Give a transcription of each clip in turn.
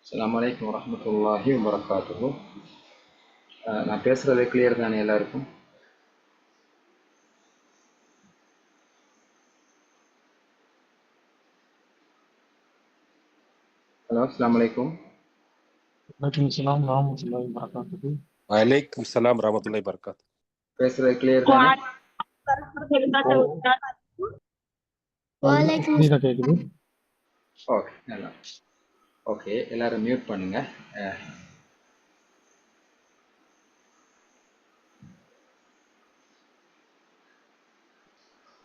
அஸ்ஸலாமு அலைக்கும் வரஹ்மத்துல்லாஹி வபரகாத்துஹு. நான் பேசுகிறது கிளியர் தானே எல்லாருக்கும்? ஹலோ, அஸ்ஸலாமு அலைக்கும். வலைக்கும் ஸலாம் வரஹ்மத்துல்லாஹி வபரகாத்துஹு. வலைக்கும் ஸலாம் வரஹ்மத்துல்லாஹி வபரகாத்துஹு. பேசுறது கிளியர் தானே? கிளியரா கேக்குது. ஓகே, நல்லா. ஓகே, எல்லாரும் மியூட் பண்ணுங்க.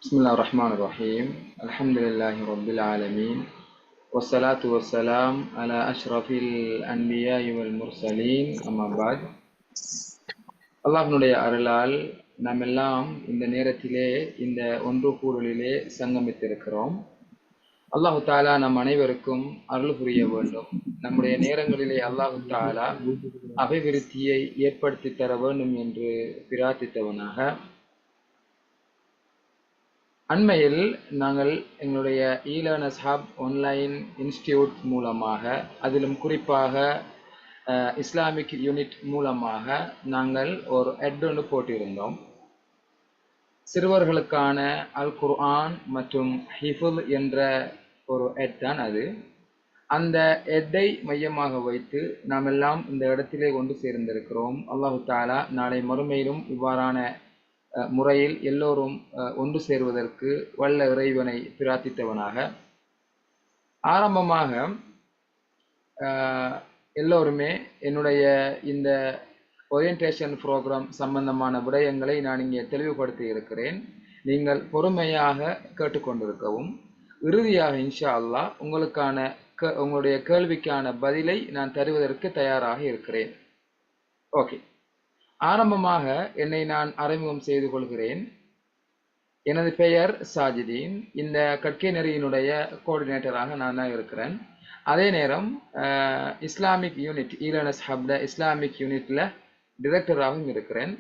பிஸ்மில்லாஹிர் ரஹ்மானிர் ரஹீம். அல்ஹம்துலில்லாஹி ரப்பில் ஆலமீன். வஸ்ஸலாத்து வஸ்ஸலாம் அலா அஷ்ரஃபில் அன்பியாஇ வல் முர்சலீன். அம்மா பாத். அல்லாஹ்வினுடைய அருளால் நாம் எல்லாம் இந்த நேரத்திலே இந்த ஒன்று கூடலிலே சங்கமித்திருக்கிறோம். அல்லாஹு தாலா நம் அனைவருக்கும் அருள் புரிய வேண்டும். நம்முடைய நேரங்களிலே அல்லாஹு தாலா அபிவிருத்தியை ஏற்படுத்தி தர வேண்டும் என்று பிரார்த்தித்தவனாக, அண்மையில் நாங்கள் எங்களுடைய ஈலர்னர்ஸ் ஹப் ஆன்லைன் இன்ஸ்டிடியூட் மூலமாக, அதிலும் குறிப்பாக இஸ்லாமிக் யூனிட் மூலமாக நாங்கள் ஒரு எட் ஒன்று போட்டிருந்தோம். சிறுவர்களுக்கான அல் குர்ஆன் மற்றும் ஹிஃபுல் என்ற ஒரு எட் தான் அது. அந்த எட்டை மையமாக வைத்து நாம் எல்லாம் இந்த இடத்திலே கொண்டு சேர்ந்திருக்கிறோம். அல்லாஹு தாலா நாளை மறுமையிலும் இவ்வாறான முறையில் எல்லோரும் ஒன்று சேருவதற்கு வல்ல இறைவனை பிரார்த்தித்தவனாக, ஆரம்பமாக எல்லோருமே என்னுடைய இந்த ஓரியன்டேஷன் ப்ரோக்ராம் சம்பந்தமான விடயங்களை நான் இங்கே தெளிவுபடுத்தி இருக்கிறேன். நீங்கள் பொறுமையாக கேட்டுக்கொண்டிருக்கவும், இறுதியாக இன்ஷா அல்லாஹ் உங்களுடைய கேள்விக்கான பதிலை நான் தருவதற்கு தயாராக இருக்கிறேன். ஓகே, ஆரம்பமாக என்னை நான் அறிமுகம் செய்து கொள்கிறேன். எனது பெயர் சாஜிதீன். இந்த கற்கை நெறியினுடைய கோஆர்டினேட்டராக நான் தான் இருக்கிறேன். அதே நேரம் இஸ்லாமிக் யூனிட் ஈலர்னர்ஸ் ஹப்ல இஸ்லாமிக் யூனிட்ல டிரெக்டராகவும் இருக்கிறேன்.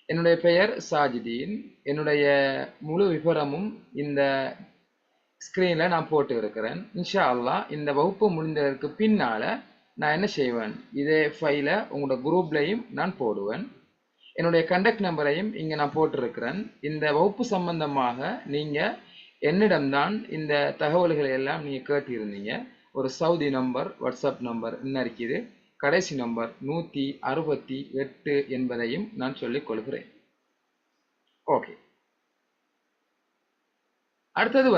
என்னுடைய பெயர் சாஜிதீன். என்னுடைய முழு விவரமும் இந்த ஸ்க்ரீனில் நான் போட்டு இருக்கிறேன். இன்ஷா அல்லாஹ் இந்த வகுப்பு முடிந்ததற்கு பின்னால் நான் என்ன செய்வேன், இதே ஃபைலை உங்களோட குரூப்லையும் நான் போடுவேன். என்னுடைய கண்டக்ட் நம்பரையும் இங்கே நான் போட்டிருக்கிறேன். இந்த வகுப்பு சம்பந்தமாக நீங்கள் என்னிடம்தான் இந்த தகவல்களை எல்லாம் நீங்கள் கேட்டிருந்தீங்க. ஒரு சவுதி நம்பர், வாட்ஸ்அப் நம்பர் இன்னும் இருக்குது. கடைசி நம்பர் 168 என்பதையும் நான் சொல்லிக் கொள்கிறேன். ஓகே, அடுத்தது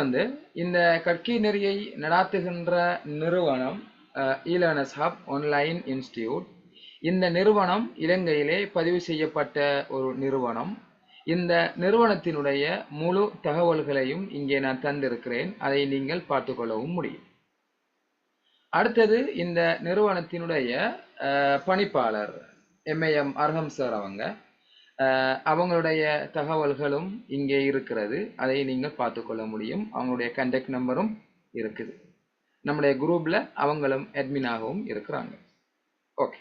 இந்த கற்கை நெறியை நடாத்துகின்ற நிறுவனம் ஈலர்னர்ஸ் ஹப் ஆன்லைன் இன்ஸ்டிடியூட். இந்த நிறுவனம் இலங்கையிலே பதிவு செய்யப்பட்ட ஒரு நிறுவனம். இந்த நிறுவனத்தினுடைய முழு தகவல்களையும் இங்கே நான் தந்திருக்கிறேன். அதை நீங்கள் பார்த்து கொள்ளவும் முடியும். அடுத்தது இந்த நிறுவனத்தினுடைய பணிப்பாளர் எம்ஏஎம் அர்ஹம் சார் அவங்களுடைய தகவல்களும் இங்கே இருக்கிறது. அதை நீங்கள் பார்த்து கொள்ள முடியும். அவங்களுடைய கண்டக்ட் நம்பரும் இருக்குது. நம்முடைய குரூப்ல அவங்களும் அட்மினாகவும் இருக்கிறாங்க. ஓகே,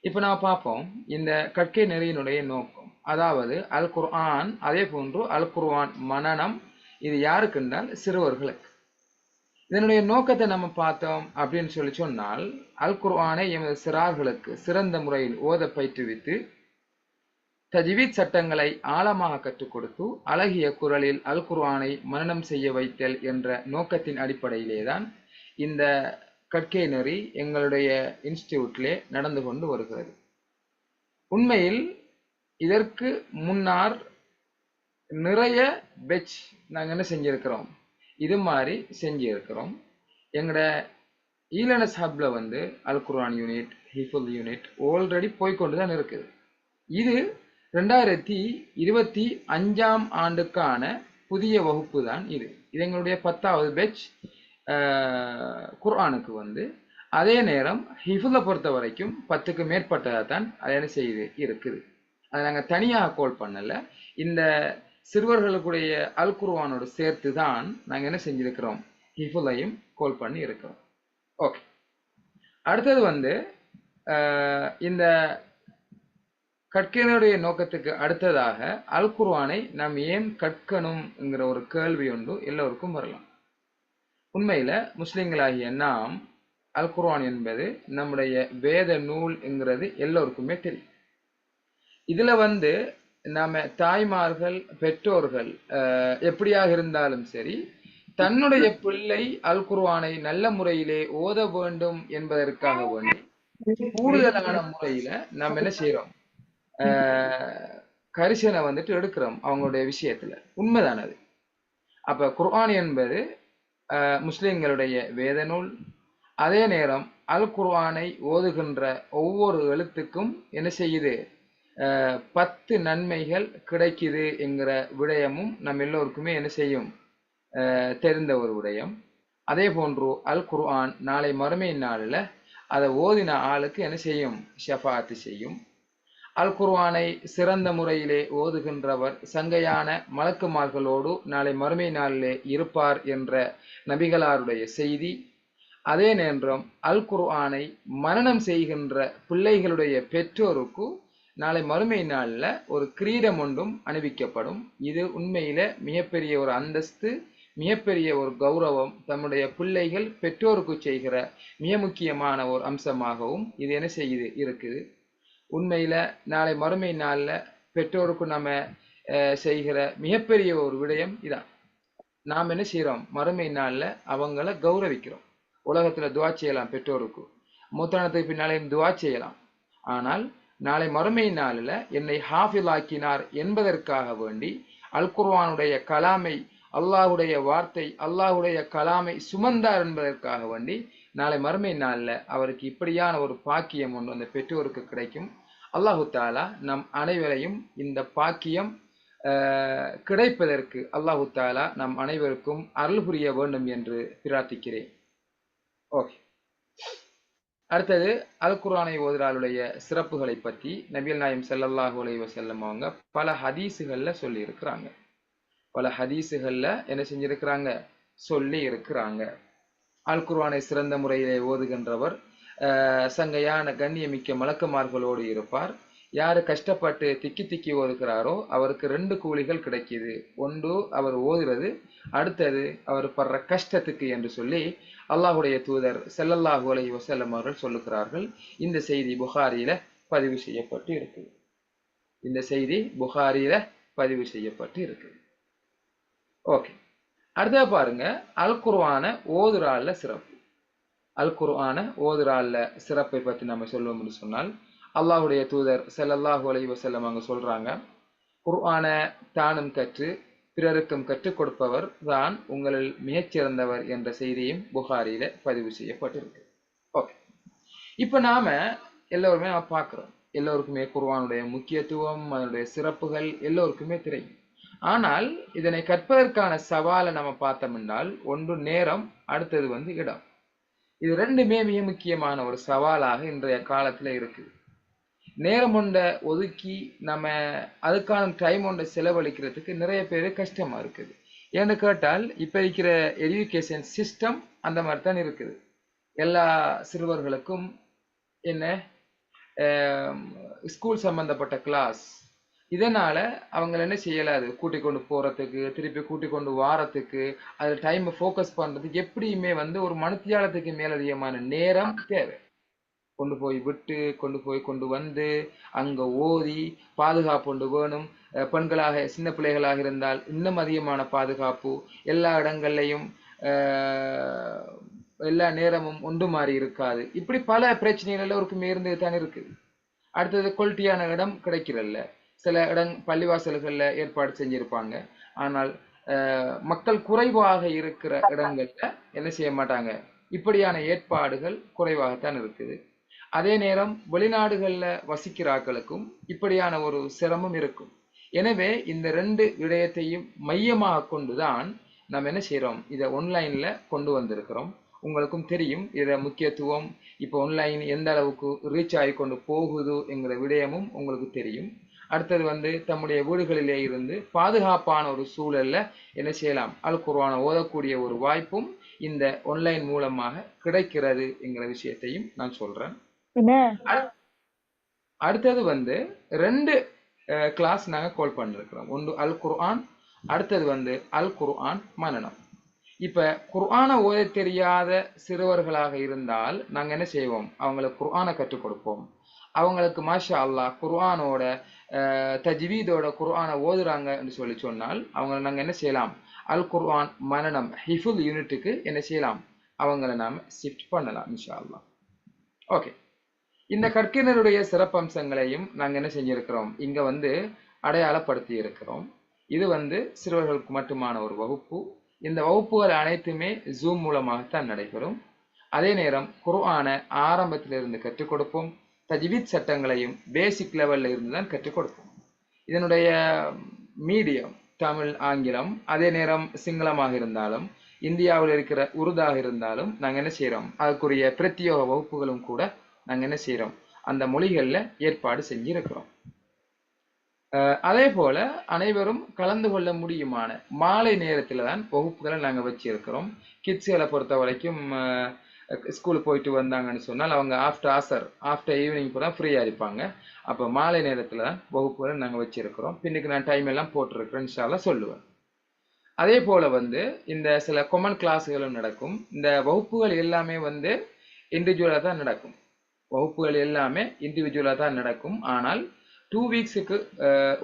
இப்போ நான் பார்ப்போம் இந்த கற்கை நெறியினுடைய நோக்கம். அதாவது அல் குர்ஆன், அதே போன்று அல் குர்ஆன் மனனம். இது யாருக்குன்றால் சிறுவர்களுக்கு. இதனுடைய நோக்கத்தை நம்ம பார்த்தோம் அப்படின்னு சொன்னால், அல் குர்ஆனை எமது சிறார்களுக்கு சிறந்த முறையில் ஓத பயிற்றுவித்து, தஜ்வீத் சட்டங்களை ஆழமாக கற்றுக் கொடுத்து, அழகிய குரலில் அல் குர்ஆனை மனனம் செய்ய வைத்தல் என்ற நோக்கத்தின் அடிப்படையிலே தான் இந்த கற்கை நெறி எங்களுடைய இன்ஸ்டிடியூட்லே நடந்து கொண்டு வருகிறது. உண்மையில் இதற்கு முன்னால் நிறைய பெட்ச் நாங்கள் என்ன செஞ்சிருக்கிறோம், இது மாதிரி செஞ்சிருக்கிறோம். எங்களோட ஈலர்னர்ஸ் ஹப்ல அல் குர்ஆன் யூனிட், ஹிஃபுல் யூனிட் ஆல்ரெடி போய்கொண்டு தான் இருக்குது. இது 2025ஆம் ஆண்டுக்கான புதிய வகுப்பு தான் இது. இது எங்களுடைய 10வது பெட்ச் குர்ஆனுக்கு. அதே நேரம் ஹிஃபுலை பொறுத்த வரைக்கும் 10க்கு மேற்பட்டதாக தான் அது என்ன செய்து இருக்குது. அதை நாங்கள் தனியாக கோல் பண்ணல. இந்த சிறுவர்களுக்குடைய அல் குர்ஆனோடு சேர்த்து தான் நாங்கள் என்ன செஞ்சிருக்கிறோம், ஹிஃபுலையும் கோல் பண்ணி இருக்கிறோம். ஓகே, அடுத்தது இந்த கற்கையினுடைய நோக்கத்துக்கு அடுத்ததாக அல் குர்ஆனை நாம் ஏன் கற்கணும்ங்கிற ஒரு கேள்வி ஒன்று எல்லோருக்கும் வரலாம். உண்மையில முஸ்லிம்களாகிய நாம் அல் குர்ஆன் என்பது நம்முடைய வேத நூல்ங்கிறது எல்லோருக்குமே தெரியும். இதுல வந்து நாம தாய்மார்கள், பெற்றோர்கள் எப்படியாக இருந்தாலும் சரி, தன்னுடைய பிள்ளை அல் குர்ஆனை நல்ல முறையிலே ஓத வேண்டும் என்பதற்காக வேண்டி கூடுதலான முறையில நாம் என்ன செய்யறோம், கரிசனை வந்துட்டு எடுக்கிறோம் அவங்களுடைய விஷயத்துல. உண்மைதானது. அப்ப குர்ஆன் என்பது முஸ்லிம்களுடைய வேத நூல். அதே நேரம் அல் குர்ஆனை ஓதுகின்ற ஒவ்வொரு எழுத்துக்கும் என்ன செய்யுது, 10 நன்மைகள் கிடைக்குது என்கிற விடயமும் நம் எல்லோருக்குமே என்ன செய்யும், தெரிந்த ஒரு விடயம். அதே போன்று அல் குர்ஆன் நாளை மறுமை நாளில் அதை ஓதின ஆளுக்கு என்ன செய்யும், ஷஃபாத்து செய்யும். அல் குர்ஆனை சிறந்த முறையிலே ஓதுகின்றவர் சங்கையான மலக்குமார்களோடு நாளை மறுமை நாளிலே இருப்பார் என்ற நபிகளாருடைய செய்தி. அதே நேரம் அல் குர்ஆனை மரணம் செய்கின்ற பிள்ளைகளுடைய பெற்றோருக்கு நாளை மறுமை நாளில் ஒரு கிரீடம் ஒன்றும் அணிவிக்கப்படும். இது உண்மையில மிகப்பெரிய ஒரு அந்தஸ்து, மிகப்பெரிய ஒரு கௌரவம். தம்முடைய பிள்ளைகள் பெற்றோருக்கு செய்கிற மிக முக்கியமான ஒரு அம்சமாகவும் இது என்ன செய்யுது இருக்குது. உண்மையில நாளை மறுமை நாளில் பெற்றோருக்கு நம்ம செய்கிற மிகப்பெரிய ஒரு விடயம் இதான். நாம் என்ன செய்யறோம், மறுமை நாளில் அவங்கள கௌரவிக்கிறோம். உலகத்துல துவா செய்யலாம், பெற்றோருக்கு மூத்தானத்துக்கு பின்னாலேயும் துவா செய்யலாம். ஆனால் நாளை மறுமை நாளில் என்னை ஹாஃபில் ஆக்கினார் என்பதற்காக வேண்டி அல் குர்ஆனுடைய கலாமை, அல்லாஹுடைய வார்த்தை, அல்லாஹுடைய கலாமை சுமந்தார் என்பதற்காக வேண்டி நாளை மறுமை நாளில் அவருக்கு இப்படியான ஒரு பாக்கியம் ஒன்று அந்த பெற்றோருக்கு கிடைக்கும். அல்லாஹு தாலா நம் அனைவரையும் இந்த பாக்கியம் கிடைப்பதற்கு அல்லாஹு தாலா நம் அனைவருக்கும் அருள் புரிய வேண்டும் என்று பிரார்த்திக்கிறேன். ஓகே, அடுத்தது அல் குர்ஆனை ஓதுறாளுடைய சிறப்புகளை பற்றி நபிகள் நாயகம் ஸல்லல்லாஹு அலைஹி வஸல்லம் அவங்க பல ஹதீஸுகள்ல சொல்லி இருக்கிறாங்க. பல ஹதீஸுகள்ல என்ன செஞ்சிருக்கிறாங்க, சொல்லி இருக்கிறாங்க. அல் குர்ஆனை சிறந்த முறையிலே ஓதுகின்றவர் சங்கையான கண்ணியமிக்க மலக்குமார்களோடு இருப்பார். யாரு கஷ்டப்பட்டு திக்கி திக்கி ஓதுகிறாரோ அவருக்கு 2 கூலிகள் கிடைக்குது. ஒன்று அவர் ஓதுறது, அடுத்தது அவர் படுற கஷ்டத்துக்கு என்று சொல்லி அல்லாஹுடைய தூதர் ஸல்லல்லாஹு அலைஹி வஸல்லம் அவர்கள் சொல்லுகிறார்கள். இந்த செய்தி புகாரியில பதிவு செய்யப்பட்டு இருக்குது. இந்த செய்தி புகாரியில பதிவு செய்யப்பட்டு இருக்குது. ஓகே, அடுத்த பாருங்க, அல் குர்ஆன ஓதுறால சிறப்பு. அல் குர்ஆன ஓதுறால சிறப்பை பற்றி நம்ம சொல்லுவோம்னு சொன்னால், அல்லாஹுடைய தூதர் ஸல்லல்லாஹு அலைஹி வஸல்லம் அவங்க சொல்றாங்க, குர்ஆன தானும் கற்று பிறருக்கும் கற்றுக் கொடுப்பவர் தான் உங்களில் மிகச்சிறந்தவர் என்ற செய்தியும் புகாரியில பதிவு செய்யப்பட்டிருக்கு. ஓகே, இப்ப நாம எல்லோருமே பார்க்கிறோம், எல்லோருக்குமே குர்ஆனுடைய முக்கியத்துவம், அதனுடைய சிறப்புகள் எல்லோருக்குமே தெரியும். ஆனால் இதனை கற்பதற்கான சவாலை நம்ம பார்த்தோம் என்றால், ஒன்று நேரம், அடுத்தது வந்து இடம். இது ரெண்டுமே மிக முக்கியமான ஒரு சவாலாக இன்றைய காலத்துல இருக்குது. நேரம் ஒன்றை ஒதுக்கி நம்ம அதுக்கான டைம் ஒன்றை செலவழிக்கிறதுக்கு நிறைய பேர் கஷ்டமா இருக்குது. ஏன்னு கேட்டால் இப்ப இருக்கிற எஜுகேஷன் சிஸ்டம் அந்த மாதிரி தான் இருக்குது. எல்லா சிறுவர்களுக்கும் என்ன ஸ்கூல் சம்பந்தப்பட்ட கிளாஸ், இதனால அவங்க என்ன செய்யலாது, கூட்டிக் கொண்டு போறதுக்கு, திருப்பி கூட்டிக் கொண்டு வாரத்துக்கு, அது டைம் ஃபோக்கஸ் பண்றதுக்கு எப்படியுமே வந்து ஒரு மணித்தியாலத்துக்கு மேலதிகமான நேரம் தேவை. கொண்டு போய் விட்டு கொண்டு வந்து அங்க ஓதி பாதுகாப்பு கொண்டு வேணும். பெண்களாக சின்ன பிள்ளைகளாக இருந்தால் இன்னும் அதிகமான பாதுகாப்பு. எல்லா இடங்கள்லையும் எல்லா நேரமும் ஒன்று மாறி இருக்காது. இப்படி பல பிரச்சனைகள் எல்லோருக்குமே இருந்து தான் இருக்குது. அடுத்தது குவாலிட்டியான இடம் கிடைக்கிறல்ல. சில பள்ளிவாசல்கள்ல ஏற்பாடு செஞ்சிருப்பாங்க, ஆனால் மக்கள் குறைவாக இருக்கிற இடங்கள்ல என்ன செய்ய மாட்டாங்க, இப்படியான ஏற்பாடுகள் குறைவாகத்தான் இருக்குது. அதே நேரம் வெளிநாடுகள்ல வசிக்கிறார்களுக்கும் இப்படியான ஒரு சிரமம் இருக்கும். எனவே இந்த 2 விடயத்தையும் மையமாக கொண்டுதான் நம்ம என்ன செய்யறோம், இதை ஒன்லைன்ல கொண்டு வந்திருக்கிறோம். உங்களுக்கும் தெரியும் இத முக்கியத்துவம். இப்போ ஒன்லைன் எந்த அளவுக்கு ரீச் ஆகி கொண்டு போகுது என்கிற விடயமும் உங்களுக்கு தெரியும். அடுத்தது வந்து தம்முடைய வீடுகளிலே இருந்து பாதுகாப்பான ஒரு சூழல்ல என்ன செய்யலாம், அல் குர்ஆனை ஓதக்கூடிய ஒரு வாய்ப்பும் இந்த ஒன்லைன் மூலமாக கிடைக்கிறது என்கிற விஷயத்தையும் நான் சொல்றேன். அடுத்தது வந்து 2 கிளாஸ் நாங்க கால் பண்ணிருக்கிறோம். ஒன்று அல் குர்ஆன், அடுத்தது வந்து அல் குர்ஆன் மனனம். இப்ப குர்ஆனை ஓத தெரியாத சிறுவர்களாக இருந்தால் நாங்க என்ன செய்வோம், அவங்களுக்கு குர்ஆனை கற்றுக் கொடுப்போம். அவங்களுக்கு மாஷா அல்லாஹ் குர்ஆனோட தஜ்வீதோட குர்ஆனை ஓதுறாங்கன்னு சொல்லி சொன்னால் அவங்களை நாங்க என்ன செய்யலாம், அல் குர்ஆன் மனனம் ஹிஃபுல் யூனிட்டுக்கு என்ன செய்யலாம், அவங்கள நாம ஷிஃப்ட் பண்ணலாம் இன்ஷா அல்லாஹ். ஓகே, இந்த கற்கினருடைய சிறப்பம்சங்களையும் நாங்க என்ன செஞ்சிருக்கிறோம், இங்க அடையாளப்படுத்தி இருக்கிறோம். இது சிறுவர்களுக்கு மட்டுமான ஒரு வகுப்பு. இந்த வகுப்புகள் அனைத்துமே ஜூம் மூலமாகத்தான் நடைபெறும். அதே நேரம் குர்ஆனை ஆரம்பத்திலிருந்து கற்றுக் கொடுப்போம். தஜ்வீத் சட்டங்களையும் பேசிக் லெவல்ல இருந்து தான் கற்றுக் கொடுப்போம். இதனுடைய மீடியம் தமிழ், ஆங்கிலம், அதே நேரம் சிங்களமாக இருந்தாலும் இந்தியாவில் இருக்கிற உருதாக இருந்தாலும் நாங்க என்ன செய்யறோம், அதுக்குரிய பிரத்யோக வகுப்புகளும் கூட நாங்க என்ன செய்யறோம், அந்த மொழிகள்ல ஏற்பாடு செஞ்சிருக்கிறோம். அதே போல அனைவரும் கலந்து கொள்ள முடியுமான மாலை நேரத்துல தான் வகுப்புகளை நாங்க வச்சிருக்கிறோம். கிட்ஸ்களை பொறுத்த வரைக்கும் ஸ்கூலுக்கு போயிட்டு வந்தாங்கன்னு சொன்னால் அவங்க ஆஃப்டர் ஈவினிங் கூட ஃப்ரீயா இருப்பாங்க. அப்ப மாலை நேரத்துல தான் வகுப்புகளை நாங்க வச்சிருக்கிறோம். பின்னுக்கு நான் டைம் எல்லாம் போட்டிருக்கிறேன், இன்ஷா அல்லாஹ் சொல்லுவேன். அதே போல இந்த சில கொமன் கிளாஸுகளும் நடக்கும். இந்த வகுப்புகள் எல்லாமே இண்டிவிஜுவலா தான் நடக்கும். வகுப்புகள் எல்லாமே இண்டிவிஜுவலா தான் நடக்கும். ஆனால் 2 வீக்ஸுக்கு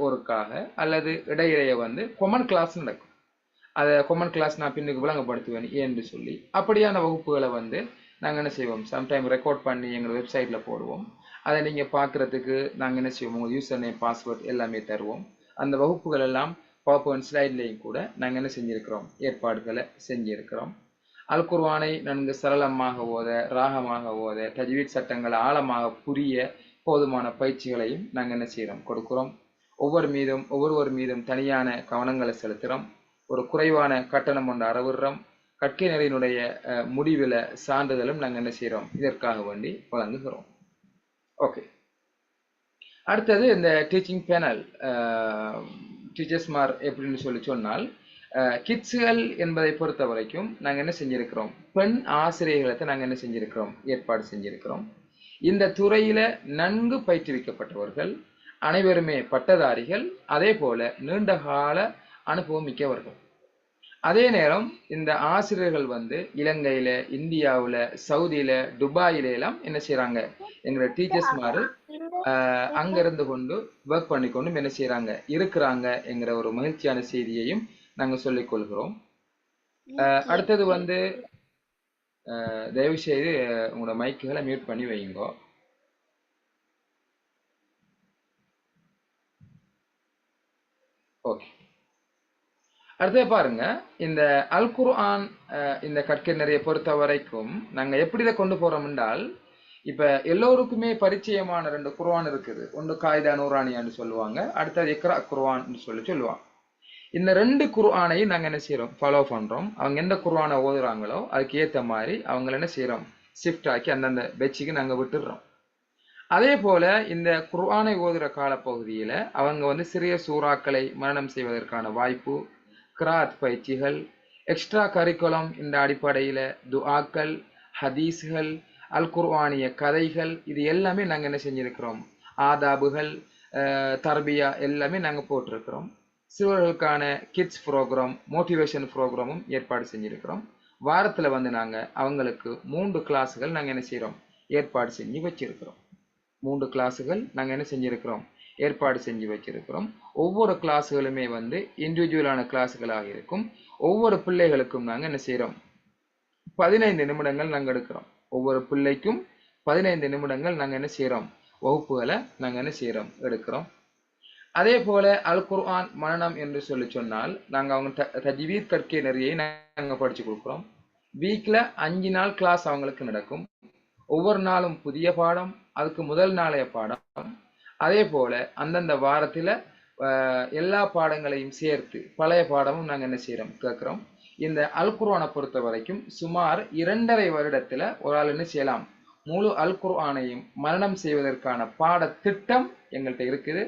ஒருக்காக அல்லது இடையிடையே கொமன் கிளாஸ் நடக்கும். அதை கொமன் கிளாஸ் நான் பின்னுக்கு விளங்கப்படுத்துவேன் ஏன்னு சொல்லி. அப்படியான வகுப்புகளை நாங்கள் என்ன செய்வோம், சம்டைம் ரெக்கார்ட் பண்ணி எங்கள் வெப்சைட்ல போடுவோம். அதை நீங்க பார்க்கறதுக்கு நாங்கள் என்ன செய்வோம், உங்கள் யூசர் நேம், பாஸ்வேர்ட் எல்லாமே தருவோம். அந்த வகுப்புகள் எல்லாம் பவர்பாயிண்ட் ஸ்லைட்லையும் கூட நாங்கள் என்ன செஞ்சிருக்கிறோம், ஏற்பாடுகளை செஞ்சிருக்கிறோம். அல் குர்ஆனை நன்கு சரளமாக ஓத, ராகமாக ஓத, தஜ்வீத் சட்டங்களை ஆழமாக புரிய போதுமான பயிற்சிகளையும் நாங்கள் என்ன செய்யறோம், கொடுக்கிறோம். ஒவ்வொருவர் மீதும் தனியான கவனங்களை செலுத்துறோம். ஒரு குறைவான கட்டணம் ஒன்று அறவிடுறோம். கற்கை நெறியினுடைய முடிவில் சான்றிதழும் நாங்கள் என்ன செய்யறோம், இதற்காக வேண்டி வழங்குகிறோம். ஓகே, அடுத்தது இந்த டீச்சிங் பேனல் டீச்சர்ஸ்மார் எப்படின்னு சொல்லி சொன்னால், கிட்ஸுகள் என்பதை பொறுத்த வரைக்கும் நாங்கள் என்ன செஞ்சிருக்கிறோம், பெண் ஆசிரியர்களை நாங்கள் என்ன செஞ்சிருக்கிறோம், ஏற்பாடு செஞ்சிருக்கிறோம். இந்த துறையில நன்கு பயிற்றுவிக்கப்பட்டவர்கள், அனைவருமே பட்டதாரிகள், அதே போல நீண்ட கால அனுபவம் மிக்கவர்கள். அதே நேரம் இந்த ஆசிரியர்கள் இலங்கையில, இந்தியாவுல, சவுதியில, துபாயில எல்லாம் என்ன செய்யறாங்க, எங்களோட டீச்சர்ஸ் மாதிரி அங்க இருந்து கொண்டு ஒர்க் பண்ணி கொண்டும் என்ன செய்யறாங்க, இருக்கிறாங்க என்கிற ஒரு மகிழ்ச்சியான செய்தியையும் நாங்க சொல்லிக் கொள்கிறோம். அடுத்தது தயவு செய்து உங்களோட மைக்குகளை மியூட் பண்ணி வைங்க. ஓகே, அடுத்தது பாருங்க, இந்த அல் குர்ஆன் இந்த கற்கை நெறியை பொறுத்த வரைக்கும் நாங்க எப்படி இதை கொண்டு போறோம் என்றால், இப்ப எல்லோருக்குமே பரிச்சயமான 2 குர்ஆன் இருக்குது. ஒன்று காயிதா நூரானியான்னு சொல்லுவாங்க, அடுத்தது இக்ரா குர்ஆன் சொல்லுவாங்க. இந்த 2 குர்ஆனையும் நாங்க என்ன செய்யறோம், ஃபாலோ பண்றோம். அவங்க எந்த குர்ஆனை ஓதுறாங்களோ அதுக்கு ஏத்த மாதிரி அவங்க என்ன செய்யறோம், ஷிஃப்ட் ஆக்கி அந்தந்த பெட்சிக்கு நாங்க விட்டுடுறோம். அதே போல இந்த குர்ஆனை ஓதுற காலப்பகுதியில அவங்க சிறிய சூறாக்களை மரணம் செய்வதற்கான வாய்ப்பு, கிராத் பயிற்சிகள், எக்ஸ்ட்ரா கரிக்குலம் இந்த அடிப்படையில துஆக்கள், ஹதீஸ்கள், அல் குர்ஆனிய கதைகள், இது எல்லாமே நாங்க என்ன செஞ்சிருக்கிறோம், ஆதாபுகள், தர்பியா எல்லாமே நாங்க போட்டிருக்கிறோம். சிறுவர்களுக்கான கிட்ஸ் ப்ரோக்ராம், மோட்டிவேஷன் ப்ரோக்ராமும் ஏற்பாடு செஞ்சிருக்கிறோம். வாரத்துல நாங்க அவங்களுக்கு 3 கிளாஸுகள் நாங்க என்ன செய்யறோம், ஏற்பாடு செஞ்சு வச்சிருக்கிறோம். 3 கிளாஸுகள் நாங்க என்ன செஞ்சிருக்கிறோம், ஏற்பாடு செஞ்சு வச்சிருக்கிறோம். ஒவ்வொரு கிளாஸுகளுமே இண்டிவிஜுவலான கிளாஸுகளாக இருக்கும். ஒவ்வொரு பிள்ளைகளுக்கும் நாங்க என்ன செய்யறோம், 15 நிமிடங்கள் நாங்க எடுக்கிறோம். ஒவ்வொரு பிள்ளைக்கும் 15 நிமிடங்கள் நாங்க என்ன செய்யறோம், வகுப்புகளை நாங்க என்ன செய்யறோம், எடுக்கிறோம். அதே போல அல் குர்ஆன் மனனம் என்று சொல்லி சொன்னால் நாங்க அவங்க தஜ்வீத் கற்கை நெறியை நாங்க படிச்சு கொடுக்குறோம். வீக்ல 5 நாள் கிளாஸ் அவங்களுக்கு நடக்கும். ஒவ்வொரு நாளும் புதிய பாடம், அதுக்கு முதல் நாளைய பாடம். அதே போல அந்தந்த வாரத்துல எல்லா பாடங்களையும் சேர்த்து பழைய பாடமும் நாங்க என்ன செய்யறோம், கேட்கிறோம். இந்த அல் குர்ஆனை பொறுத்த வரைக்கும் சுமார் 2.5 வருடத்துல ஒரு ஆள் என்ன செய்யலாம், முழு அல் குர்ஆனையும் மரணம் செய்வதற்கான பாட திட்டம் எங்கள்கிட்ட இருக்குது.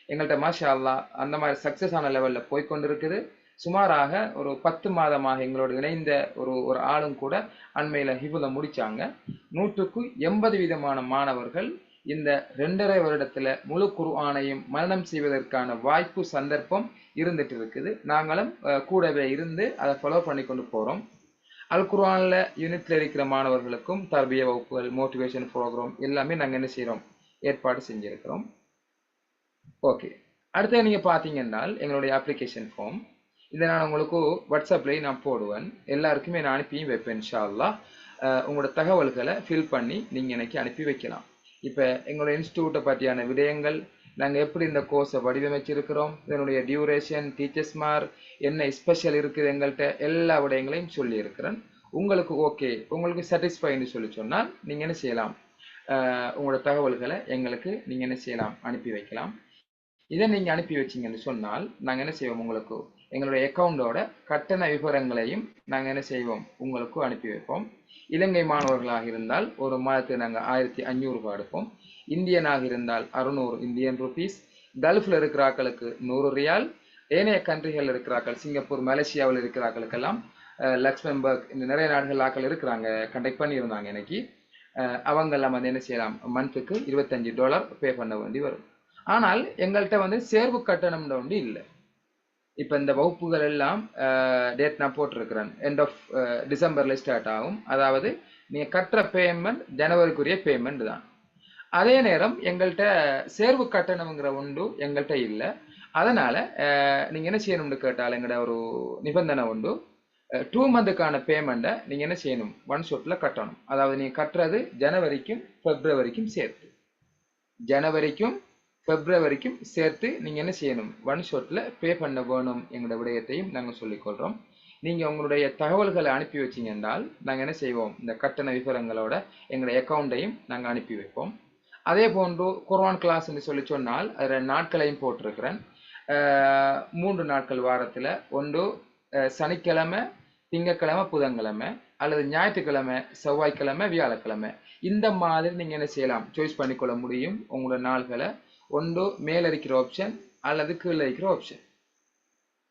எங்கள்கிட்ட மாஷா அல்லாஹ் அந்த மாதிரி சக்சஸ் ஆன லெவல்ல போய்கொண்டிருக்குது. சுமாராக ஒரு 10 மாதமாக எங்களோட இணைந்த ஒரு ஆளும் கூட அண்மையில ஹிஃபுல முடிச்சாங்க. 100க்கு 80 விதமான மாணவர்கள் இந்த 2.5 வருடத்துல முழு குர்ஆனையும் மரணம் செய்வதற்கான வாய்ப்பு, சந்தர்ப்பம் இருந்துட்டு இருக்குது. நாங்களும் கூடவே இருந்து அதை ஃபாலோ பண்ணி கொண்டு போறோம். அல் குர்ஆன்ல யூனிட்ல இருக்கிற மாணவர்களுக்கும் தர்பியா வகுப்புகள், மோட்டிவேஷன் ப்ரோக்ராம் எல்லாமே நாங்கள் என்ன செய்கிறோம், ஏற்பாடு செஞ்சிருக்கிறோம். ஓகே, அடுத்து நீங்கள் பார்த்தீங்கன்னா எங்களுடைய அப்ளிகேஷன் ஃபார்ம் இதை நான் உங்களுக்கு வாட்ஸ்அப்லேயே நான் போடுவேன். எல்லாருக்குமே நான் அனுப்பியும் வைப்பேன். இன்ஷா அல்லாஹ் உங்களோட தகவல்களை ஃபில் பண்ணி நீங்கள் எனக்கு அனுப்பி வைக்கலாம். இப்போ எங்களோட இன்ஸ்டியூட்டை பற்றியான விடயங்கள், நாங்கள் எப்படி இந்த கோர்ஸை வடிவமைச்சிருக்கிறோம், இதனுடைய டியூரேஷன், டீச்சர்ஸ் மார்க் என்ன ஸ்பெஷல் இருக்குது எங்கள்கிட்ட, எல்லா விடயங்களையும் சொல்லியிருக்கிறேன். உங்களுக்கு ஓகே, உங்களுக்கு சாட்டிஸ்ஃபைன்னு சொல்லி சொன்னால் நீங்கள் என்ன செய்யலாம், உங்களோட தகவல்களை எங்களுக்கு நீங்கள் என்ன செய்யலாம், அனுப்பி வைக்கலாம். இதை நீங்கள் அனுப்பி வச்சிங்கன்னு சொன்னால் நாங்கள் என்ன செய்வோம், உங்களுக்கு எங்களுடைய அக்கௌண்டோட கட்டண விவரங்களையும் நாங்கள் என்ன செய்வோம், உங்களுக்கு அனுப்பி வைப்போம். இலங்கை மாணவர்களாக இருந்தால் ஒரு மாதத்துக்கு நாங்கள் 1500 ரூபாய் எடுப்போம். இந்தியனாக இருந்தால் 600 இந்தியன் ருபீஸ். கல்ஃபில் இருக்கிற ஆக்களுக்கு 100 ரியால். ஏனைய கண்ட்ரிகள் இருக்கிறாக்கள், சிங்கப்பூர், மலேசியாவில் இருக்கிறாக்களுக்கெல்லாம் லக்சம்பர்க், இந்த நிறைய நாடுகள் ஆக்கள் இருக்கிறாங்க, கண்டக்ட் பண்ணியிருந்தாங்க இன்னைக்கு. அவங்கெல்லாம் வந்து என்ன செய்யலாம், மந்த்துக்கு $25 பே பண்ண வேண்டி வரும். ஆனால் எங்கள்கிட்ட வந்து சேர்வு கட்டணம்னு ஒன்று இல்லை. இப்போ இந்த வகுப்புகள் எல்லாம் டேட் நான் போட்டிருக்கிறேன், எண்ட் ஆஃப் டிசம்பரில் ஸ்டார்ட் ஆகும். அதாவது நீங்கள் கட்டுற பேமெண்ட் ஜனவரிக்குரிய பேமெண்ட் தான். அதே நேரம் எங்கள்கிட்ட சேர்வு கட்டணம்ங்கிற ஒன்று எங்கள்கிட்ட இல்லை. அதனால் நீங்கள் என்ன செய்யணும்னு கேட்டால் எங்கள்கிட்ட ஒரு நிபந்தனை உண்டு. 2 மந்த்துக்கான பேமெண்ட்டை நீங்கள் என்ன செய்யணும், ஒன் ஷாட்டில் கட்டணும். அதாவது நீங்கள் கட்டுறது ஜனவரிக்கும் பிப்ரவரிக்கும் சேர்த்து, ஜனவரிக்கும் பிப்ரவரிக்கும் சேர்த்து நீங்கள் என்ன செய்யணும், ஒன் ஷாட்டில் பே பண்ண வேணும். எங்களோட விடயத்தையும் நாங்கள் சொல்லிக்கொள்கிறோம். நீங்கள் உங்களுடைய தகவல்களை அனுப்பி வச்சிங்க என்றால் நாங்கள் என்ன செய்வோம், இந்த கட்டண விவரங்களோட எங்களுடைய அக்கௌண்ட்டையும் நாங்கள் அனுப்பி வைப்போம். அதே போன்று குர்ஆன் கிளாஸ்ன்னு சொல்லி சொன்னால் அதில் நாட்களையும் போட்டிருக்கிறேன். 3 நாட்கள் வாரத்தில், ஒன்று சனிக்கிழமை, திங்கக்கிழமை, புதன்கிழமை, அல்லது ஞாயிற்றுக்கிழமை, செவ்வாய்க்கிழமை, வியாழக்கிழமை. இந்த மாதிரி நீங்கள் என்ன செய்யலாம், சாய்ஸ் பண்ணிக்கொள்ள முடியும் உங்களோட நாள்களை. ஒன்று மேலே இருக்கிற ஆப்ஷன் அல்லது கீழே இருக்கிற ஆப்ஷன்.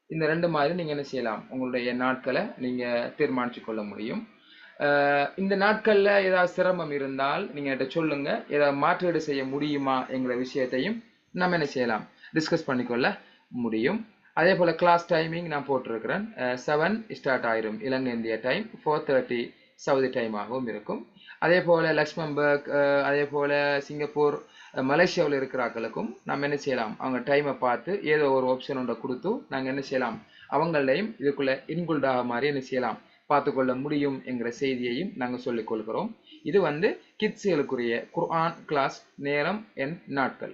இந்த 2 மாதிரி நீங்கள் என்ன செய்யலாம், உங்களுடைய நாட்களை நீங்கள் தீர்மானித்து கொள்ள முடியும். இந்த நாட்களில் ஏதாவது சிரமம் இருந்தால் நீங்கள் என்கிட்ட சொல்லுங்கள், ஏதாவது மாற்றீடு செய்ய முடியுமா என்கிற விஷயத்தையும் நம்ம என்ன செய்யலாம், டிஸ்கஸ் பண்ணிக்கொள்ள முடியும். அதே போல் கிளாஸ் டைமிங் நான் போட்டிருக்கிறேன். 7 ஸ்டார்ட் ஆயிரும் இலங்கை இந்திய டைம், 4:30 சவுதி டைமாகவும் இருக்கும். அதே போல் லக்சம்பர்க், அதே போல் சிங்கப்பூர், மலேசியாவில் இருக்கிற ஆக்களுக்கும் நம்ம என்ன செய்யலாம், அவங்க டைமை பார்த்து ஏதோ ஒரு ஆப்ஷன் ஒன்றை கொடுத்து நாங்கள் என்ன செய்யலாம், அவங்களையும் இதுக்குள்ளே இன்குல்டாக மாதிரி என்ன செய்யலாம், பார்த்துக்கொள்ள முடியும் என்கிற செய்தியையும் நாங்கள் சொல்லிக் கொள்கிறோம். இது வந்து கிட்ஸுகளுக்குரிய குர்ஆன் கிளாஸ் நேரம் என் நாட்கள்.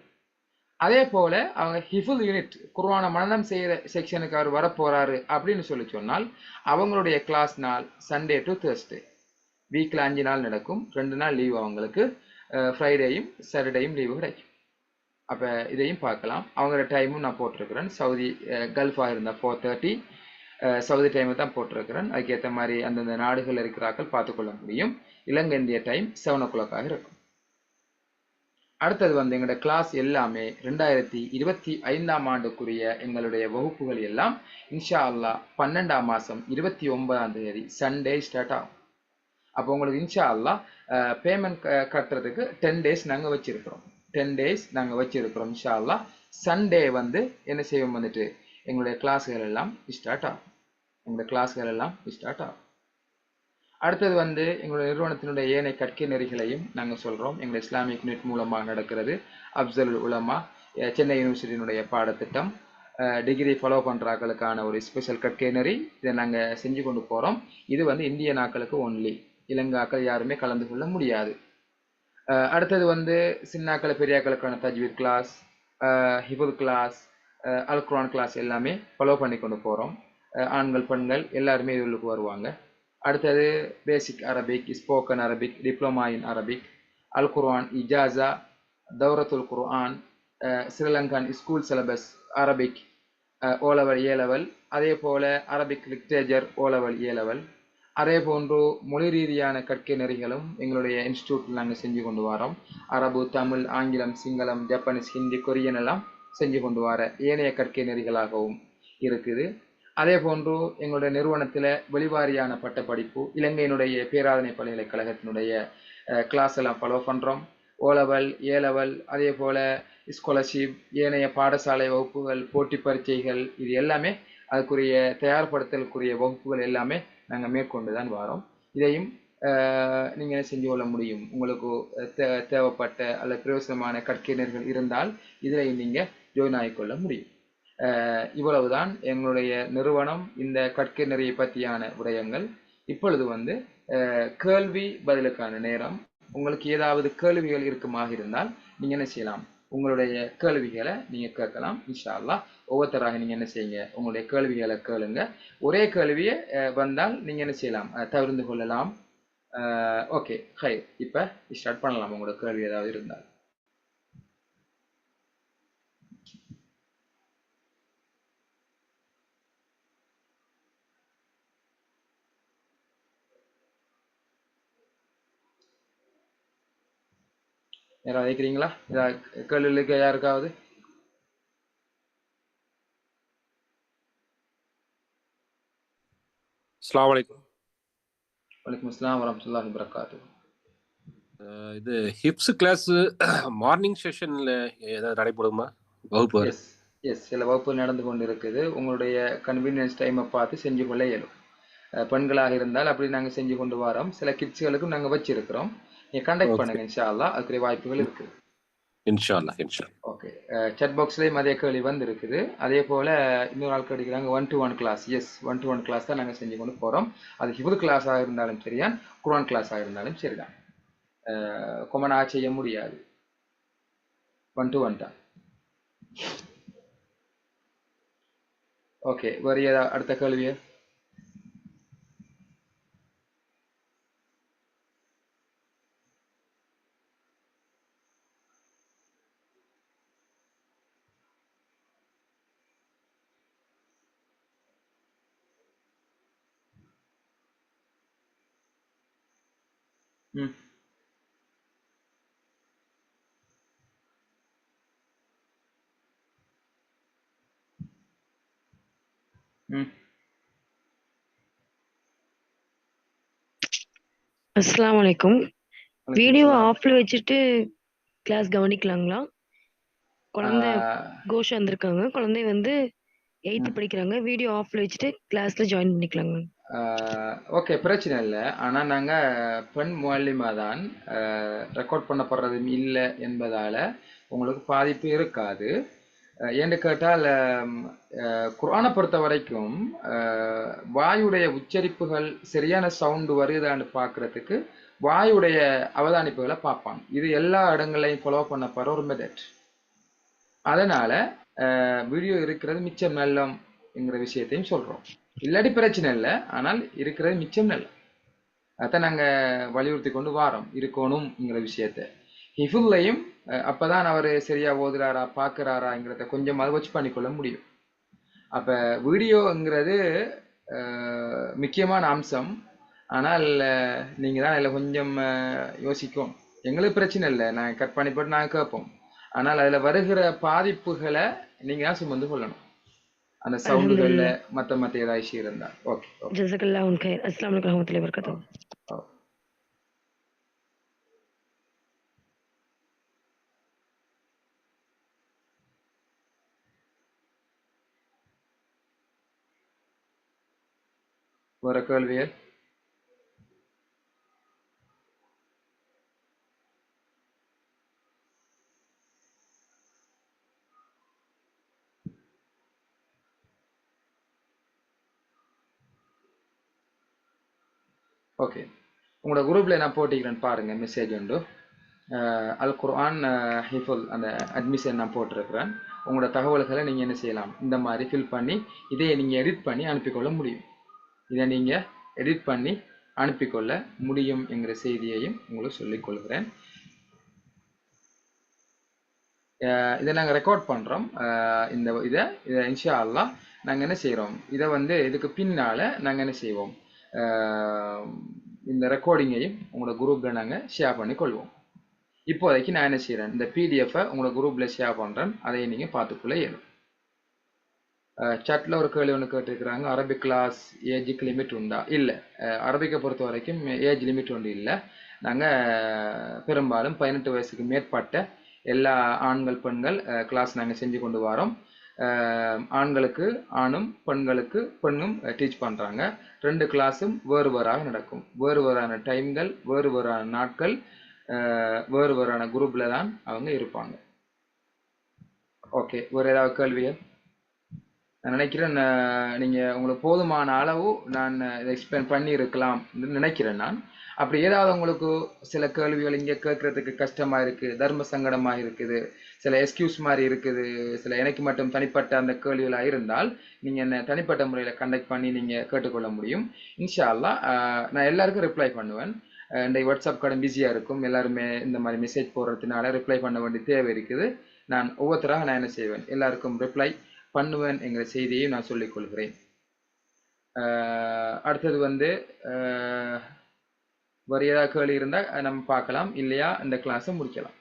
அதே போல் அவங்க ஹிஃபுல் யூனிட் குர்ஆனை மனனம் செய்கிற செக்ஷனுக்கு அவர் வரப்போகிறாரு அப்படின்னு சொல்லி சொன்னால் அவங்களுடைய கிளாஸ் நாள் சண்டே டு தேர்ஸ்டே. வீக்கில் 5 நாள் நடக்கும், 2 நாள் லீவ் அவங்களுக்கு, ஃப்ரைடேயும் சாட்டர்டேயும் லீவு கிடைக்கும். அப்போ இதையும் பார்க்கலாம். அவங்களோட டைமும் நான் போட்டிருக்கிறேன். சவுதி கல்ஃபாக இருந்தால் 4:30 சவுதி டைமை தான் போட்டிருக்கிறேன். அதுக்கேற்ற மாதிரி அந்தந்த நாடுகள் இருக்கிறார்கள் பார்த்துக்கொள்ள முடியும். இலங்கை இந்திய டைம் 7 o'clock இருக்கும். அடுத்தது வந்து எங்களோட கிளாஸ் எல்லாமே 2025ஆம் ஆண்டுக்குரிய எங்களுடைய வகுப்புகள் எல்லாம் இன்ஷா அல்லாஹ் 12ஆம் மாதம் 29ஆம் தேதி சண்டே ஸ்டார்ட் ஆகும். அப்போ உங்களுக்கு இன்ஷா அல்லாஹ் பேமெண்ட் கட்டுறதுக்கு 10 days நாங்கள் வச்சிருக்கிறோம். 10 days நாங்கள் வச்சிருக்கிறோம். இன்ஷா அல்லாஹ் சண்டே வந்து என்ன செய்வோம், வந்துட்டு எங்களுடைய கிளாஸ்கள் எல்லாம் ஸ்டார்ட் ஆகும். எங்களுடைய கிளாஸ்கள் எல்லாம் ஸ்டார்ட் ஆகும். அடுத்தது வந்து எங்களுடைய நிறுவனத்தினுடைய ஏனைய கற்கை நெறிகளையும் நாங்கள் சொல்கிறோம். எங்களுடைய இஸ்லாமிக் யூனிட் மூலமாக நடக்கிறது. அப்சல் உலமா சென்னை யூனிவர்சிட்டியினுடைய பாடத்திட்டம், டிகிரி ஃபாலோ பண்ணுறாக்களுக்கான ஒரு ஸ்பெஷல் கற்கை நெறி, இதை நாங்கள் செஞ்சு கொண்டு போகிறோம். இது வந்து இந்திய நாக்களுக்கு ஒன்லி, இலங்காக்கள் யாருமே கலந்து கொள்ள முடியாது. அடுத்தது வந்து சின்னாக்கள் பெரியாக்களுக்கான தஜ்வீத் கிளாஸ், ஹிஃபுல் கிளாஸ், அல் குர்ஆன் கிளாஸ் எல்லாமே ஃபாலோ பண்ணி கொண்டு போகிறோம். ஆண்கள் பெண்கள் எல்லாருமே இதுக்கு வருவாங்க. அடுத்தது basic Arabic, spoken Arabic, diploma in Arabic, Al Quran இஜாசா, தௌரத்துல் Quran, Sri Lankan school syllabus Arabic O level A level, அதே போல் Arabic literature O level A level. அதே போன்று மொழி ரீதியான கற்கை நெறிகளும் எங்களுடைய இன்ஸ்டியூட்டில் நாங்கள் செஞ்சு கொண்டு வரோம். அரபு, தமிழ், ஆங்கிலம், சிங்களம், ஜப்பானீஸ், ஹிந்தி, கொரியன் எல்லாம் செஞ்சு கொண்டு வர ஏனைய கற்கை நெறிகளாகவும் இருக்குது. அதே போன்று எங்களுடைய நிறுவனத்தில் வெளிவாரியான பட்டப்படிப்பு, இலங்கையினுடைய பேராதனை பல்கலைக்கழகத்தினுடைய கிளாஸ் எல்லாம் ஃபாலோ பண்ணுறோம். O level, A level, அதே போல் ஸ்காலர்ஷிப், ஏனைய பாடசாலை வகுப்புகள், போட்டி பரீட்சைகள், இது எல்லாமே அதுக்குரிய தயார்படுத்தலுக்குரிய வகுப்புகள் எல்லாமே நாங்கள் மேற்கொண்டு தான் வரோம். இதையும் நீங்கள் என்ன செஞ்சு கொள்ள முடியும். உங்களுக்கு தேவைப்பட்ட அல்லது பிரயோசனமான கற்கையினர்கள் இருந்தால் இதில் நீங்கள் ஜாயின் ஆகிக்கொள்ள முடியும். இவ்வளவுதான் எங்களுடைய நிறுவனம் இந்த கற்கையினரை பற்றியான விடயங்கள். இப்பொழுது வந்து கேள்வி பதிலுக்கான நேரம். உங்களுக்கு ஏதாவது கேள்விகள் இருக்குமாக இருந்தால் நீங்கள் என்ன செய்யலாம், உங்களுடைய கேள்விகளை நீங்கள் கேட்கலாம். இன்ஷா அல்லாஹ் ஒவ்வொருத்தராக நீங்கள் என்ன செய்யுங்க, உங்களுடைய கேள்விகளை கேளுங்க. ஒரே கேள்வியை வந்தால் நீங்கள் என்ன செய்யலாம், தவிர்த்து கொள்ளலாம். ஓகே ஹை, இப்போ ஸ்டார்ட் பண்ணலாம் உங்களோட கேள்வி ஏதாவது இருந்தால். யாராவது கேட்குறீங்களா? கேள்விகளுக்கு யாருக்காவது? அஸ்ஸலாமு அலைக்கும். வலைக்கும் அஸ்ஸலாம் வரஹ்மத்துல்லாஹி வபரகாத்துஹு. இது ஹிப்ஸ் கிளாஸ் மார்னிங் செஷன்ல ஏதாவது நடைபெறுமா வகுப்பு? எஸ் எஸ், சில வகுப்பு நடந்து கொண்டு இருக்குது. உங்களுடைய கன்வீனியன்ஸ் டைமை பார்த்து செஞ்சு கொள்ள இயலும். பெண்களாக இருந்தால் அப்படி நாங்கள் செஞ்சு கொண்டு வரோம். சில கிட்ஸுகளுக்கும் நாங்கள் வச்சிருக்கிறோம். நீங்கள் கண்டக்ட் பண்ணுங்க, இன்ஷா அல்லாஹ் அதுக்குரிய வாய்ப்புகள் இருக்குது. இன்ஷா அல்லாஹ் இன்ஷா அல்லாஹ். ஓகே, chat பாக்ஸ்லேயும் அதே கேள்வி வந்து இருக்குது. அதே போல் இன்னொரு ஆள் கேட்குறாங்க 1-to-1 class. S, 1-to-1 class தான் நாங்கள் செஞ்சு கொண்டு போகிறோம். அது ஹிஃப்து கிளாஸாக இருந்தாலும் சரிதான், குர்ஆன் கிளாஸாக இருந்தாலும் சரிதான். கொமனாக செய்ய முடியாது, 1-to-1 தான். ஓகே, வேறு ஏதாவது அடுத்த கேள்வியை? ம் ம் அஸ்ஸலாமு அலைக்கும். வலைக்கும் வீடியோ அஸ்ஸலாம். ஆஃப்ல வச்சுட்டு கிளாஸ் கவனிக்கலாங்களா? குழந்தை கோஷ் வந்திருக்காங்க. குழந்தை வந்து 8th படிக்கிறாங்க. வீடியோ ஆஃப்ல வச்சுட்டு கிளாஸ்ல ஜாயின் பண்ணிக்கலாங்க. ஓகே, பிரச்சனை இல்லை. ஆனால் நாங்கள் பெண் முஅல்லிமா தான், ரெக்கார்ட் பண்ணப்படுறதும் இல்லை என்பதால் உங்களுக்கு பாதிப்பு இருக்காது. ஏன்னு கேட்டால் குர்ஆனை பொறுத்த வரைக்கும் வாயுடைய உச்சரிப்புகள் சரியான சவுண்டு வருதான்னு பார்க்குறதுக்கு வாயுடைய அவதானிப்புகளை பார்ப்பாங்க. இது எல்லா இடங்களையும் ஃபாலோ பண்ணப்படுற ஒரு மெத்தட். அதனால் வீடியோ இருக்கிறது மிச்சம் நல்லம்ங்கிற விஷயத்தையும் சொல்கிறோம். இல்லாட்டி பிரச்சனை இல்லை, ஆனால் இருக்கிறது மிச்சம் நல்ல. அதான் நாங்கள் வலியுறுத்தி கொண்டு வாரோம் இருக்கணும்ங்கிற விஷயத்த. ஹிஃபுல்லையும் அப்போ தான் அவர் சரியாக ஓதுறாரா பார்க்குறாராங்கிறத கொஞ்சம் அதை வச்சு பண்ணிக்கொள்ள முடியும். அப்போ வீடியோங்கிறது முக்கியமான அம்சம். ஆனால் நீங்கள் தான் அதில் கொஞ்சம் யோசிக்கும். எங்களுக்கு பிரச்சனை இல்லை, நாங்கள் கட் பண்ணி போட்டு நாங்கள் கேட்போம். ஆனால் அதில் வருகிற பாதிப்புகளை நீங்கள் தான் சுமந்து கொள்ளணும், அந்த சவுண்டுகளில் மற்ற ஏதாவது இஷ்யூ இருந்தால். ஓகே ஓகே, ஜஸாக்கல்லாஹு கைர். அஸ்ஸலாமு அலைக்கும் வரஹ்மத்துல்லாஹி வபரகாத்துஹு. வேறு கேள்விகள்? ஓகே, உங்களோட குரூப்பில் நான் போட்டிக்கிறேன்னு பாருங்கள், மெசேஜ் உண்டு. அல் குர்ஆன் ஹிஃபுல் அந்த அட்மிஷன் நான் போட்டிருக்கிறேன். உங்களோட தகவல்களை நீங்கள் என்ன செய்யலாம், இந்த மாதிரி ஃபில் பண்ணி இதை நீங்கள் எடிட் பண்ணி அனுப்பிக்கொள்ள முடியும். இதை நீங்கள் எடிட் பண்ணி அனுப்பிக்கொள்ள முடியும் என்கிற செய்தியையும் உங்களுக்கு சொல்லிக்கொள்கிறேன். இதை நாங்கள் ரெக்கார்ட் பண்ணுறோம். இதை இன்ஷா அல்லாஹ் நாங்கள் என்ன செய்கிறோம், இதை வந்து இதுக்கு பின்னால் நாங்கள் என்ன செய்வோம், இந்த ரெக்கார்டிங்கையும் உங்களோட குரூப்பில் நாங்கள் ஷேர் பண்ணி கொள்வோம். இப்போதைக்கு நான் என்ன செய்கிறேன், இந்த பிடிஎஃபை உங்களோட குரூப்பில் ஷேர் பண்ணுறேன். அதை நீங்கள் பார்த்துக்குள்ளே இயலும். சாட்டில் ஒரு கேள்வி ஒன்று கேட்டிருக்கிறாங்க, அரபிக் கிளாஸ் ஏஜுக்கு லிமிட் உண்டா? இல்லை, அரபிக்கை பொறுத்த வரைக்கும் ஏஜ் லிமிட் ஒன்று இல்லை. நாங்கள் பெரும்பாலும் 18 வயசுக்கு மேற்பட்ட எல்லா ஆண்கள் பெண்கள் கிளாஸ் நாங்கள் செஞ்சு கொண்டு வரோம். ஆண்களுக்கு ஆணும் பெண்களுக்கு பெண்ணும் டீச் பண்ணுறாங்க. 2 கிளாஸும் வேறு வேறாக நடக்கும். வேறு வேறான டைம்கள், வேறு வேறான நாட்கள், வேறு வேறான குரூப்பில் தான் அவங்க இருப்பாங்க. ஓகே, வேறு ஏதாவது கேள்விகள்? நான் நினைக்கிறேன் நீங்கள் உங்களுக்கு போதுமான அளவு நான் இதை எக்ஸ்பிளைன் பண்ணியிருக்கலாம் நினைக்கிறேன். நான் அப்படி ஏதாவது உங்களுக்கு சில கேள்விகள் இங்கே கேட்குறதுக்கு கஷ்டமாக இருக்குது, தர்ம சங்கடமாக இருக்குது, சில எக்ஸ்கியூஸ் மாதிரி இருக்குது, சில எனக்கு மட்டும் தனிப்பட்ட அந்த கேள்விகளாக இருந்தால் நீங்கள் என்னை தனிப்பட்ட முறையில் கண்டக்ட் பண்ணி நீங்கள் கேட்டுக்கொள்ள முடியும். இன்ஷா அல்லாஹ் நான் எல்லாருக்கும் ரிப்ளை பண்ணுவேன். இந்த வாட்ஸ்அப் கடன் பிஸியாக இருக்கும், எல்லாருமே இந்த மாதிரி மெசேஜ் போடுறதுனால ரிப்ளை பண்ண வேண்டிய தேவை இருக்குது. நான் ஒவ்வொருத்தராக நான் என்ன செய்வேன், எல்லாருக்கும் ரிப்ளை பண்ணுவேன் என்கிற செய்தியை நான் சொல்லிக்கொள்கிறேன். அடுத்தது வந்து வேறு ஏதாவது கேள்வி இருந்தால் நம்ம பார்க்கலாம், இல்லையா இந்த கிளாஸை முடிக்கலாம்.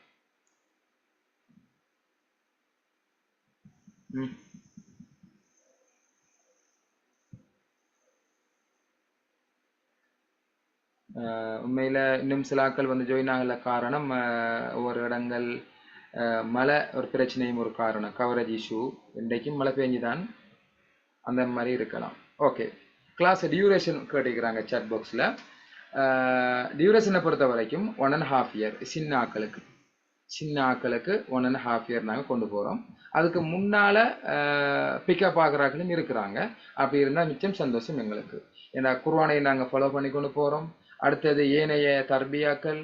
உண்மையில் இன்னும் சில ஆட்கள் வந்து ஜாயின் ஆகல. காரணம் ஒவ்வொரு இடங்கள் மழை ஒரு பிரச்சனையும் ஒரு காரணம், கவரேஜ் இஷ்யூ. இன்றைக்கும் மழை பெஞ்சுதான், அந்த மாதிரி இருக்கலாம். ஓகே, கிளாஸ் டியூரேஷன் கேட்டுக்கிறாங்க சாட் பாக்ஸில். டியூரேஷனை பொறுத்த வரைக்கும் 1.5 இயர் சின்ன ஆக்களுக்கு 1.5 இயர் நாங்கள் கொண்டு போகிறோம். அதுக்கு முன்னால் பிக்கப் ஆகிறார்களும் இருக்கிறாங்க. அப்படி இருந்தால் மிச்சம் சந்தோஷம் எங்களுக்கு. ஏன்னா குர்ஆனை நாங்கள் ஃபாலோ பண்ணி கொண்டு போகிறோம். அடுத்தது ஏனைய தர்பியாக்கள்,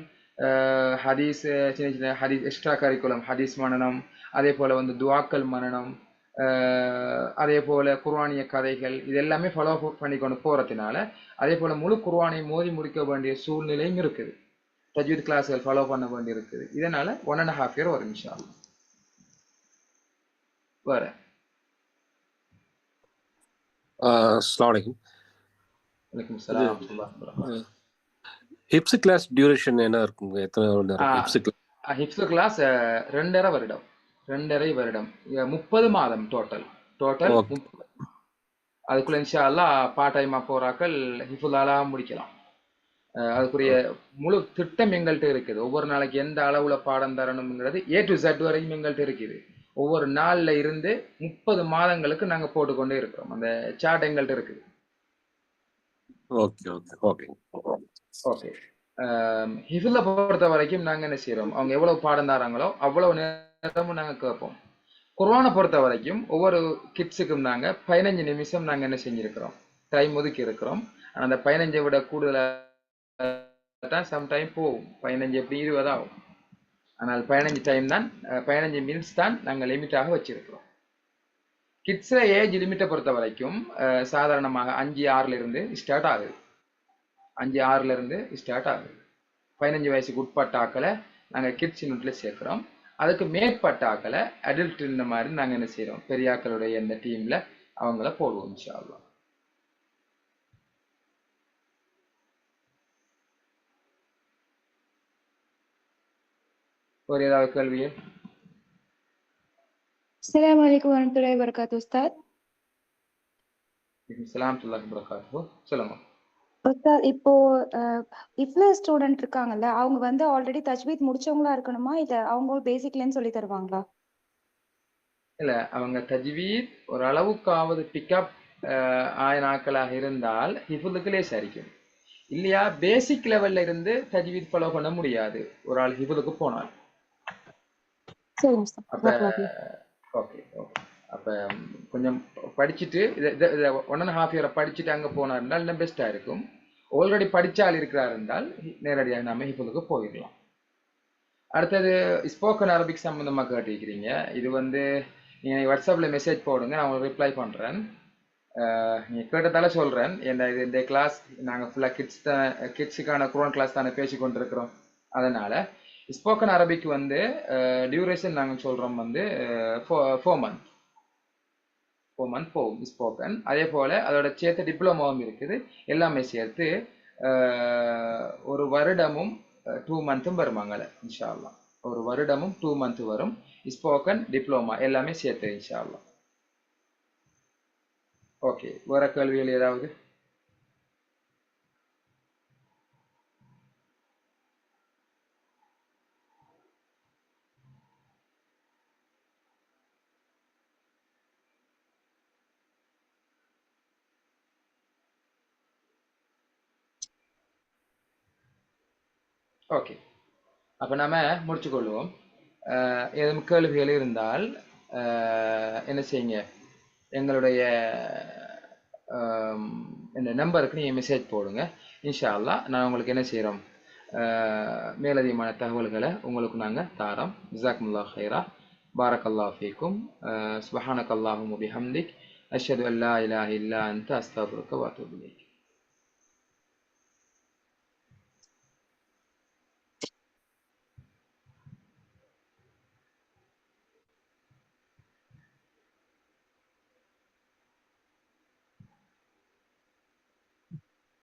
ஹதீஸ், சின்ன சின்ன ஹதீஸ் எக்ஸ்ட்ரா கரிக்குலம் ஹதீஸ் மனனம், அதே போல் வந்து துவாக்கள் மனனம், அதே போல் குர்ஆனிய கதைகள், இது எல்லாமே ஃபாலோ பண்ணி கொண்டு போகிறதுனால அதே போல் முழு குர்ஆனை மோதி முடிக்க வேண்டிய சூழ்நிலையும் இருக்குது. தஜ்வீத் கிளாஸ்கள் ஃபாலோ பண்ண வேண்டி இருக்குது. இதனால் 1.5 இயர் வரும் இன்ஷா அல்லாஹ். வேறு அஸ்ஸலாமு அலைக்கும். வலைக்கும் ஸலாம் வரஹ்மத்துல்லாஹி வபரகாத்துஹு. ஹிப்ஸ் கிளாஸ் டியூரேஷன் என்ன இருக்குங்க? எத்தனை நேரம் ஹிப்ஸ் கிளாஸ் 2.5 வருடம். 2.5 வருடம், 30 மாதம் டோட்டல். அதுக்குள்ள இன்ஷா அல்லாஹ் பார்ட் டைமாக போகிறாக்கள் ஹிஃபுல்லாக முடிக்கலாம். அதுக்குரிய முழு திட்டம் எங்கள்கிட்ட இருக்குது. ஒவ்வொரு நாளைக்கு எந்த அளவுல பாடம் தரணுங்கிறது A to Z வரைக்கும் எங்கள்கிட்ட இருக்குது. ஒவ்வொரு நாள்ல இருந்து 30 மாதங்களுக்கு நாங்கள் போட்டுக்கொண்டே இருக்கிறோம். அந்த சார்ட் எங்கள்கிட்ட இருக்குது. ஓகே ஓகே ஓகே ஓகே, ஹிஃபில் பொறுத்த வரைக்கும் நாங்கள் என்ன செய்கிறோம், அவங்க எவ்வளவு பாடம் தராங்களோ அவ்வளவு நேரமும் நாங்கள் கேட்போம். குர்ஆனை பொறுத்த வரைக்கும் ஒவ்வொரு கிட்ஸுக்கும் நாங்கள் 15 நிமிஷம் நாங்கள் என்ன செஞ்சுருக்கிறோம், டைம் ஒதுக்கி இருக்கிறோம். ஆனால் அந்த 15 விட கூடுதலாக தான் சம்டைம் போகும். 15 எப்படி 20 ஆகும். ஆனால் 15 டைம் தான், 15 மினிட்ஸ் தான் நாங்கள் லிமிட்டாக வச்சிருக்கிறோம். கிட்ஸை ஏஜ் லிமிட்டை பொறுத்த வரைக்கும் சாதாரணமாக 5-6 இருந்து ஸ்டார்ட் ஆகுது. 5-6 இருந்து ஸ்டார்ட் ஆகுது. 15 வயசுக்கு உட்பட்ட ஆக்களை நாங்கள் கிட்ஸ் யூனிட்டில் சேர்க்குறோம். அதுக்கு மேற்பட்ட ஆக்களை அடல்ட் இந்த மாதிரி நாங்கள் என்ன செய்கிறோம், பெரிய ஆக்களுடைய இந்த டீமில் அவங்கள போடுவோம் இன்ஷா அல்லாஹ். ஒரு ஏதாவது கேள்வியே? அஸ்ஸலாமு அலைக்கும் வரஹ்மத்துல்லாஹி வபரகாத்துஹு உஸ்தாத். ஸலாமுல்லாஹி வபரகாத்துஹு. சொல்லுங்க உஸ்தாத், இப்போ இஃப்ல ஸ்டூடெண்ட் இருக்காங்கல்ல, அவங்க வந்து ஆல்ரெடி தஜ்வீத் முடிச்சவங்களா இருக்கணுமா, இல்ல அவங்க பேசிக்லன்னு சொல்லி தருவாங்களா? இல்லை, அவங்க தஜ்வீத் ஒரு அளவுக்காவது பிக்கப் ஆய நாட்களாக இருந்தால் ஹிஃபுலுக்கு லேசாரிக்கும். இல்லையா பேசிக் லெவல்ல இருந்து தஜ்வீத் ஃபாலோ பண்ண முடியாது ஒரு ஆள் ஹிஃபுலுக்கு போனால். சரி உஸ்தாத். அப்போ ஓகே ஓகே, அப்போ கொஞ்சம் படிச்சுட்டு இதை 1.5 இயரை படிச்சுட்டு அங்கே போனார் இருந்தால் இன்னும் பெஸ்ட்டாக இருக்கும். ஆல்ரெடி படித்தால் இருக்கிறார் இருந்தால் நேரடியாக நாம ஹிஃபுலுக்கு போயிடலாம். அடுத்தது ஸ்போக்கன் அரபிக் சம்மந்தமாக கேட்டிருக்கிறீங்க. இது வந்து நீங்கள் வாட்ஸ்அப்பில் மெசேஜ் போடுங்க, நான் உங்களுக்கு ரிப்ளை பண்ணுறேன். நீங்கள் கேட்டதால சொல்கிறேன். இந்த கிளாஸ் நாங்கள் ஃபுல்லாக கிட்ஸுக்கான குர்ஆன் கிளாஸ் தானே பேசி கொண்டிருக்கிறோம். அதனால் ஸ்போக்கன் அரபிக் வந்து டியூரேஷன் நாங்கள் சொல்கிறோம் வந்து 4 மந்த் போகும் ஸ்போக்கன். அதே போல் அதோட சேர்த்து டிப்ளமோவும் இருக்குது. எல்லாமே சேர்த்து ஒரு வருடமும் 2 மந்த்தும் வருமாங்கல்ல இன்ஷா அல்லாஹ். ஒரு வருடமும் 2 மந்த் வரும். ஸ்போக்கன் டிப்ளமா எல்லாமே சேர்த்து இன்ஷா அல்லாஹ். ஓகே, வேற கேள்விகள் ஏதாவது? ஓகே, அப்போ நாம முடிச்சுக்கொள்வோம். ஏதும் கேள்விகள் இருந்தால் என்ன செய்யுங்க, எங்களுடைய இந்த நம்பருக்கு நீங்கள் மெசேஜ் போடுங்க. இன்ஷா அல்லாஹ் நான் உங்களுக்கு என்ன செய்கிறோம், மேலதிகமான தகவல்களை உங்களுக்கு நாங்கள் தாரோம். ஜஸாக்குமுல்லாஹ் ஹைரா, பாரக்கல்லாஹு ஃபீக்கும். சுப்ஹானக்கல்லாஹும்ம பிஹம்திக், அஷ்ஹது அன் லா இலாஹ இல்லா அன்த, அஸ்தக்ஃபிருக்க வ அத்தூபு இலைக்.